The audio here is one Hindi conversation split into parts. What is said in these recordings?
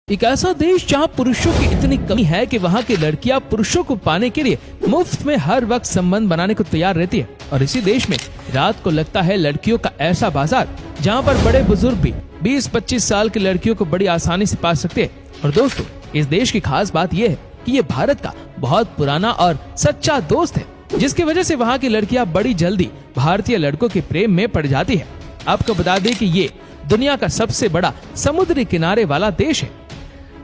एक ऐसा देश जहां पुरुषों की इतनी कमी है कि वहां की लड़कियां पुरुषों को पाने के लिए मुफ्त में हर वक्त संबंध बनाने को तैयार रहती है। और इसी देश में रात को लगता है लड़कियों का ऐसा बाजार जहां पर बड़े बुजुर्ग भी 20-25 साल की लड़कियों को बड़ी आसानी से पा सकते हैं। और दोस्तों, इस देश की खास बात यह है कि ये भारत का बहुत पुराना और सच्चा दोस्त है, जिसकी वजह से वहाँ की लड़कियां बड़ी जल्दी भारतीय लड़कों के प्रेम में पड़ जाती है। आपको बता दें कि ये दुनिया का सबसे बड़ा समुद्री किनारे वाला देश है।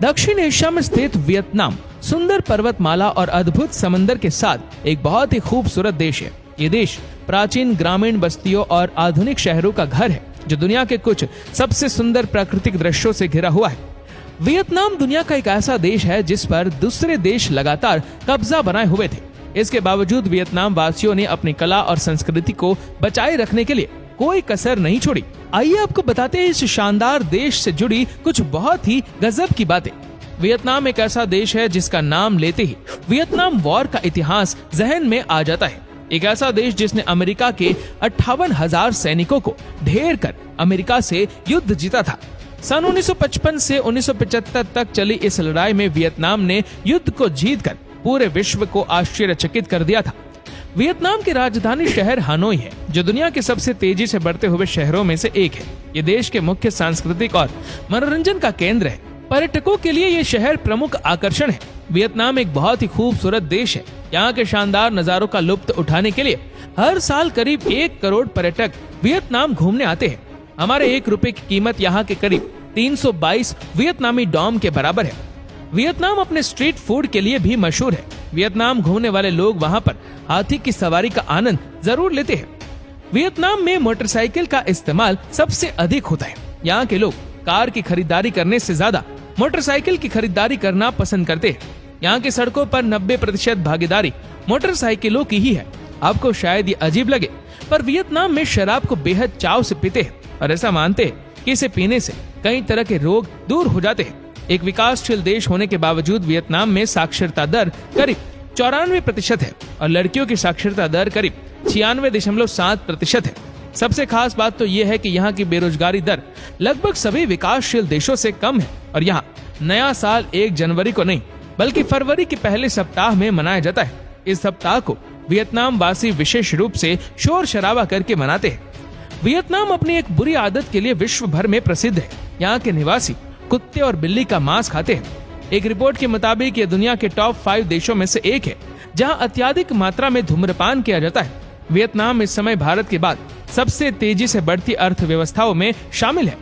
दक्षिण एशिया में स्थित वियतनाम सुंदर पर्वतमाला और अद्भुत समंदर के साथ एक बहुत ही खूबसूरत देश है। ये देश प्राचीन ग्रामीण बस्तियों और आधुनिक शहरों का घर है, जो दुनिया के कुछ सबसे सुंदर प्राकृतिक दृश्यों से घिरा हुआ है। वियतनाम दुनिया का एक ऐसा देश है जिस पर दूसरे देश लगातार कब्जा बनाए हुए थे। इसके बावजूद वियतनाम वासियों ने अपनी कला और संस्कृति को बचाए रखने के लिए कोई कसर नहीं छोड़ी। आइए आपको बताते हैं इस शानदार देश से जुड़ी कुछ बहुत ही गजब की बातें। वियतनाम एक ऐसा देश है जिसका नाम लेते ही वियतनाम वॉर का इतिहास जहन में आ जाता है। एक ऐसा देश जिसने अमेरिका के 58,000 सैनिकों को ढेर कर अमेरिका से युद्ध जीता था। सन 1955 से 1975 तक चली इस लड़ाई में वियतनाम ने युद्ध को जीतकर पूरे विश्व को आश्चर्यचकित कर दिया था। वियतनाम की राजधानी शहर हानोई है, जो दुनिया के सबसे तेजी से बढ़ते हुए शहरों में से एक है। ये देश के मुख्य सांस्कृतिक और मनोरंजन का केंद्र है। पर्यटकों के लिए ये शहर प्रमुख आकर्षण है। वियतनाम एक बहुत ही खूबसूरत देश है। यहाँ के शानदार नजारों का लुत्फ उठाने के लिए हर साल करीब 1 करोड़ पर्यटक वियतनाम घूमने आते हैं। हमारे 1 रुपए की कीमत यहाँ के करीब 322 वियतनामी डॉम के बराबर है। वियतनाम अपने स्ट्रीट फूड के लिए भी मशहूर है। वियतनाम घूमने वाले लोग वहाँ पर हाथी की सवारी का आनंद जरूर लेते हैं। वियतनाम में मोटरसाइकिल का इस्तेमाल सबसे अधिक होता है। यहाँ के लोग कार की खरीदारी करने से ज्यादा मोटरसाइकिल की खरीदारी करना पसंद करते हैं। यहाँ की सड़कों पर 90% भागीदारी मोटरसाइकिलों की ही है। आपको शायद ये अजीब लगे, पर वियतनाम में शराब को बेहद चाव से पीते हैं और ऐसा मानते हैं कि इसे पीने से कई तरह के रोग दूर हो जाते हैं। एक विकासशील देश होने के बावजूद वियतनाम में साक्षरता दर करीब 94% है और लड़कियों की साक्षरता दर करीब 96.7% है। सबसे खास बात तो ये है कि यहाँ की बेरोजगारी दर लगभग सभी विकासशील देशों से कम है और यहाँ नया साल 1 जनवरी को नहीं बल्कि फरवरी के पहले सप्ताह में मनाया जाता है। इस सप्ताह को वियतनाम वासी विशेष रूप से शोर शराबा करके मनाते हैं। वियतनाम अपनी एक बुरी आदत के लिए विश्व भर में प्रसिद्ध है। यहाँ के निवासी कुत्ते और बिल्ली का मांस खाते हैं। एक रिपोर्ट के मुताबिक ये दुनिया के टॉप 5 देशों में से एक है जहां अत्यधिक मात्रा में धूम्रपान किया जाता है। वियतनाम इस समय भारत के बाद सबसे तेजी से बढ़ती अर्थव्यवस्थाओं में शामिल है।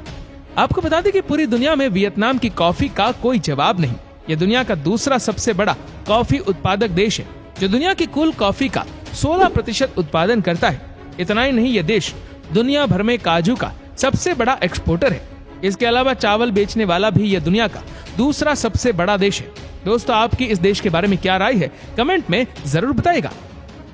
आपको बता दें कि पूरी दुनिया में वियतनाम की कॉफी का कोई जवाब नहीं। ये दुनिया का दूसरा सबसे बड़ा कॉफी उत्पादक देश है, जो दुनिया की कुल कॉफी का 16% उत्पादन करता है। इतना ही नहीं, ये देश दुनिया भर में काजू का सबसे बड़ा एक्सपोर्टर है। इसके अलावा चावल बेचने वाला भी यह दुनिया का दूसरा सबसे बड़ा देश है। दोस्तों, आपकी इस देश के बारे में क्या राय है, कमेंट में जरूर बताइएगा।